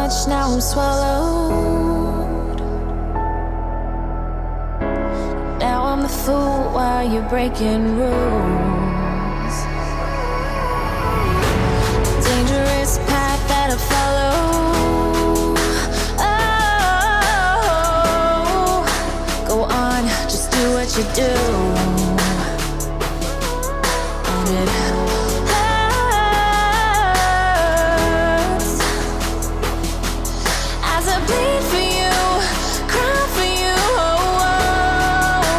much, now I'm swallowed. Now I'm the fool while you're breaking rules. Dangerous path that I follow. Oh, go on, just do what you do. And it hurts as I bleed for you, cry for you. Oh, oh.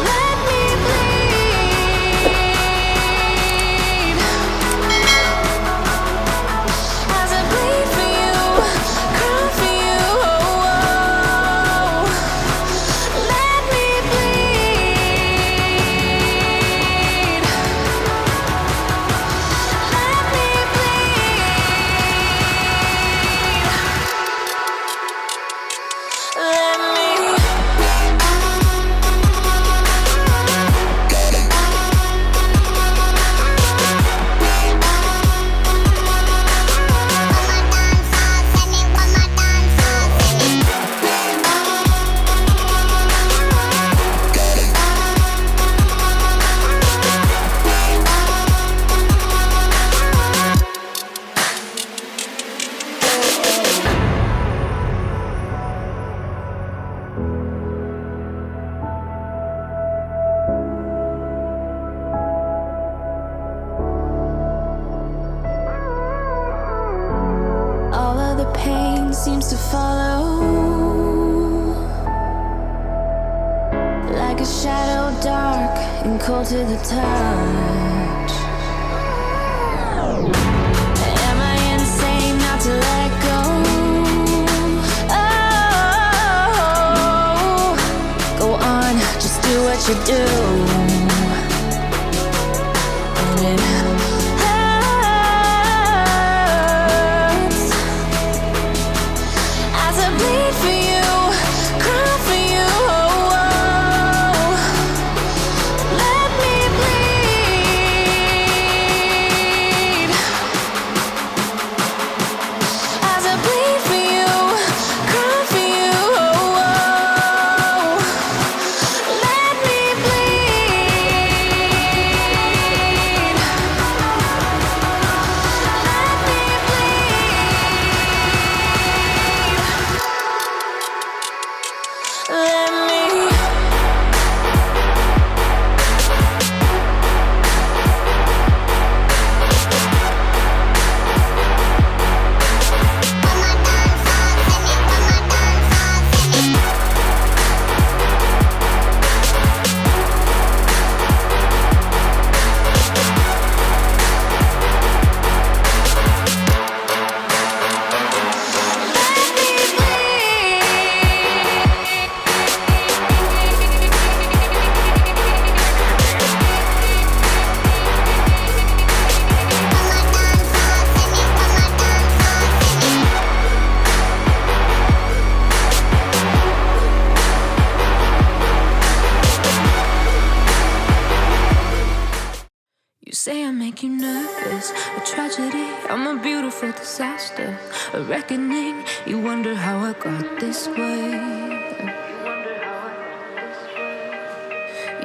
Let me bleed as I bleed for you, cry for you. Oh, oh. Let me bleed. Let me all of the pain seems to follow like a shadow, dark and cold to the touch. Am I insane not to let go? Oh, go on, just do what you do. And it hurts as I bleed for you, cry for you. Oh, oh. Let me bleed as I bleed for you, cry for you. Oh, oh. Let me bleed. Let me bleed. Let me. You say I make you nervous, a tragedy, I'm a beautiful disaster, a reckoning. You wonder how I got this way.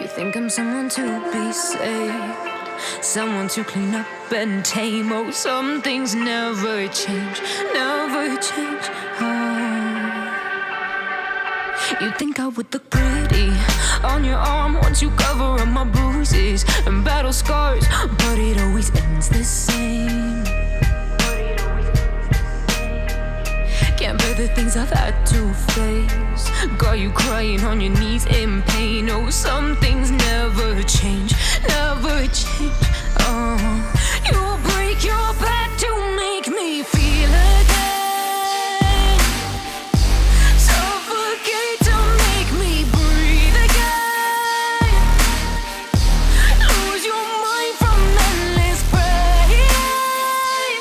You think I'm someone to be saved, someone to clean up and tame. Oh, some things never change, never change. Oh. You think I would look pretty on your arm once you cover up my bruises and battle scars, but it always ends the same. Can't bear the things I've had to face, got you crying on your knees in pain. Oh, some things never change, never change. Oh, you'll break your back to make me feel again. Suffocate to make me breathe again. Lose your mind from endless pain.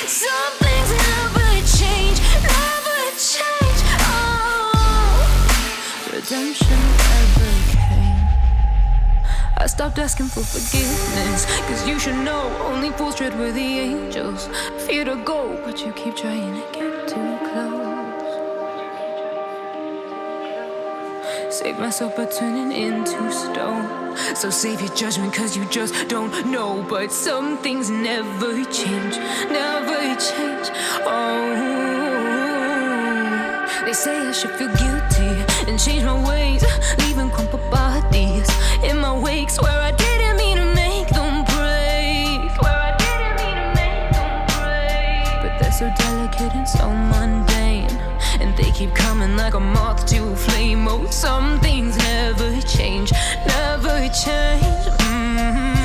Some things never change, never change. Oh, redemption never came. I stopped asking for forgiveness, cause you should know only fools tread where the angels fear to go, but you keep trying to get too close. Save myself by turning into stone. So save your judgment cause you just don't know. But some things never change, never change. Oh, they say I should feel guilty and change my ways, leaving crumpled bodies in my wake. Swear I didn't mean to make them break. Swear I didn't mean to make them break. But they're so delicate and so mundane, and they keep coming like a moth to a flame. Oh, some things never change, never change.